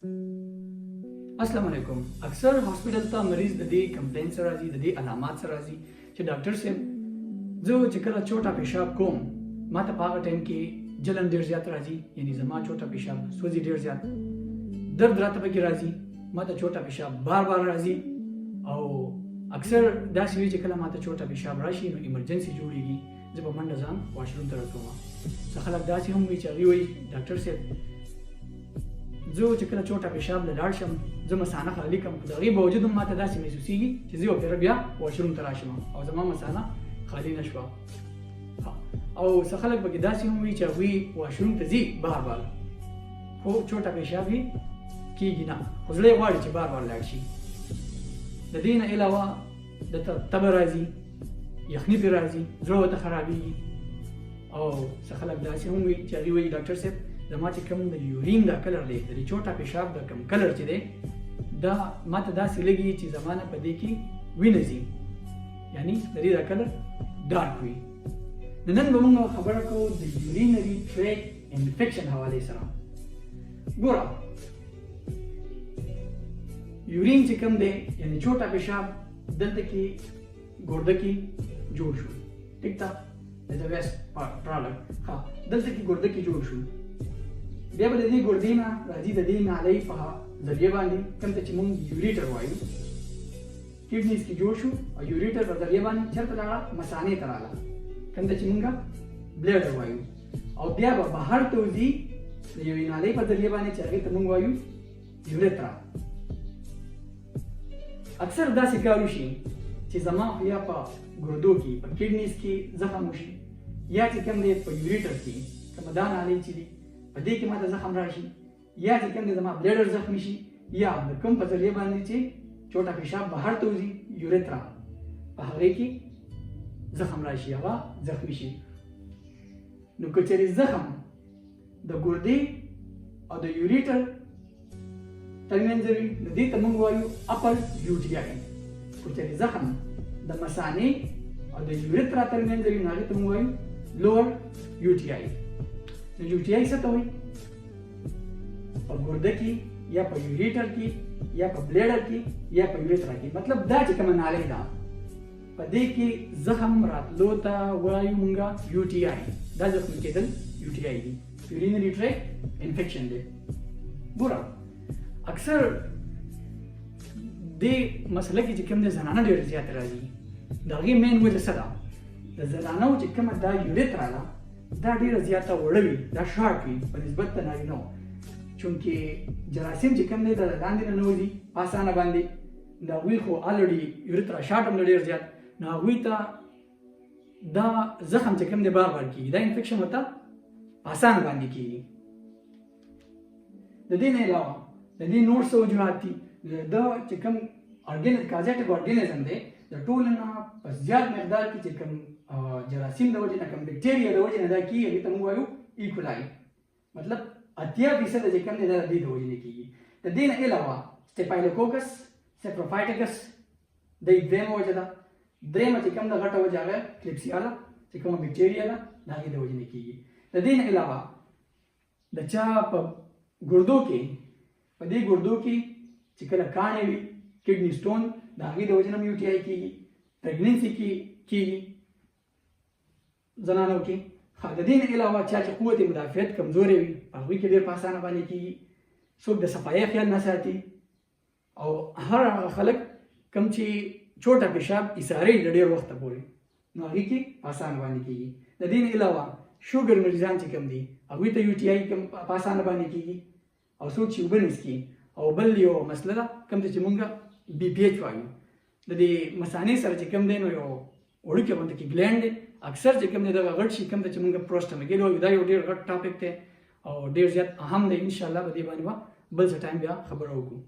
अस्सलाम वालेकुम। अक्सर हॉस्पिटल ता मरीज द दे कंप्लेन सर राजी द दे अलामत सर राजी कि डॉक्टर से जो चिकला छोटा पेशाब कोम माता पागा टाइम के जलन देर ज्यादा राजी यानी जमा छोटा पेशाब सोजी देर ज्यादा दर्द रात पे राजी माता छोटा पेशाब बार बार राजी और अक्सर दासी हुई चिकला माता छोटा पेशाब राशि नो इमरजेंसी जोड़ेगी जब मंडा जाम वॉशरूम तरफ होगा सखलक दासी हम भी चली हुई डॉक्टर से जो चिकला छोटा पेशाब लड़ाशम जो मसाना खाली कम दगी बावजूद माता दासी महसूसीगी चीज़ें फिर बिया वॉशरूम तराशमा और जमा मसाना खाली नशवा और सखलक बगी दासी हम भी चली वॉशरूम तजी बार बार वो छोटा पेशाब ही की गिना खुजले वाड़ी च बार बार लाड़शी ददीन अलावा तब राजी यखनी पे राजी ज़रूरत खराबी और सखलक दासी हम भी चली हुई डॉक्टर से जमा च कम द यूरिन दा कलर दे द छोटा पेशाब दा कम कलर च दे दा माता दा सिलेगी ची जमाना पदे की विनजी यानी दरी दा कलर डार्क हुई ननन बमुंगा खबर को द यूरिनरी ट्रैक इन्फेक्शन हवाले सरा गोरा यूरिन च कम दे यानी छोटा पेशाब दंत की गुर्दे की जोड़ शु ठीक था द वेस्ट प्रोडक्ट हां दंत की गुर्दे की जोड़ शु بیا به د دې ګردې نه راځي د دې نالۍ په ذریعه باندې کوم ته چې مونږ یوریټر وایو کډنیز کې جوړ شو او یوریټر په ذریعه باندې چېرته لاړه مثانې ته راغله کوم ته چې مونږ بلیډر وایو او بیا به بهر ته وځي د یوې نالۍ په ذریعه باندې چې هغې ته مونږ وایو یوریترا اکثر داسې کار وشي چې زما یا په ګردو کې په کډنیز کې زخم وشي یا چې کوم دی په یوریټر کې کومه دا نالۍ چې دي په دې کې ماته زخم راشي یا چې کوم د زما بلیډر زخمی شي یا د کوم په ذریعه باندې چې چوټا پیشاب بهر ته وځي یوریترا په هغې کې زخم راشي هغه زخمی شي نو که چېرې زخم د ګردې او د یوریټر ترمنځ وي نو دې ته موږ وایو اپر یوټیای که چېرې زخم د مثانې او د یوریترا ترمنځ وي نو هغې ته موږ وایو لوور یوټیای یوټیای څه ته وایي په ګرده کې یا په یوریټر کې یا په بلیډر کې یا په یوریترا کې مطلب دا چې کومه نالۍ ده په دې کې زخم راتلو ته وایو مونږه یوټیای دا زخمي کېدل یوټیای دي یورینري ټریک انفیکشن دی ګوره اکثر دې مسله کې چې کوم د زنانه ډېر زیات راځي د هغې مین وجه څه ده د زنانو چې کومه دا یوریترا ده دا ډیره زیاته وړه وي دا شارپ وي په نسبت د نارینهو چونکې جراثیم چې کوم دی د لاندې نه نوځي په اسانه باندې د هغوی خو الریډي یوریترا شارټ هم ډېر زیات نو هغوی ته دا زخم چې کوم دی بار بار کېږي دا انفیکشن ورته په اسانه باندې کېږي د دې نه علاوه د دې نور څه وجوهات دي دا چې کوم کازیټک ارګانیزم دی د ټولو نه په زیات مقدار کې چې کوم جراثیم د وجې نه کوم بیکټیریا د وجې نه دا کېږي هغې ته موږ وایو ایکولای مطلب 80% چې کوم دی دا د دې د وجې نه کېږي د دې نه علاوه سټیفایلوکوکس سپروفایټیکس د دویمه وجه ده درېیمه چې کوم د غټه وجه هغه کلیپسیا ده چې کومه بیکټیریا ده د هغې د وجې نه کېږي د دې نه علاوه د چا په ګردو کې په دې ګردو کې چې کله کاڼې وي کډني سټون د هغې د وجې نه هم یو ټي آی کېږي پریګننسي کې کېږي زنانو کې د دې نه علاوه چا چې قوت مدافعت کمزورې وي هغوی کې ډېر په اسانه باندې کېږي څوک د صفایۍ خیال نه ساتي او هر هغه خلک کوم چې چوټه پیشاب ایساري د ډېر وخته پورې نو هغې کې په اسانه باندې کېږي د دې نه علاوه شوګر مریضان چې کوم دي هغوی ته یو ټي آی په اسانه باندې کېږي او څوک چې اوبه نه څښي او بل یو مسله ده کوم ته چې مونږ بي پي ایچ وایو د دې مثانې سره چې کوم دی نو یو وړوکی غونته کې ګلینډ دی اکثر چې کوم دی دغه غټ شي کوم ته چې مونږ پروسټمګل وایو دا یو ډېر غټ ټاپک دی او ډېر زیات اهم دی انشاءالله په دې باندې به بل څه ټایم بیا خبره وکړو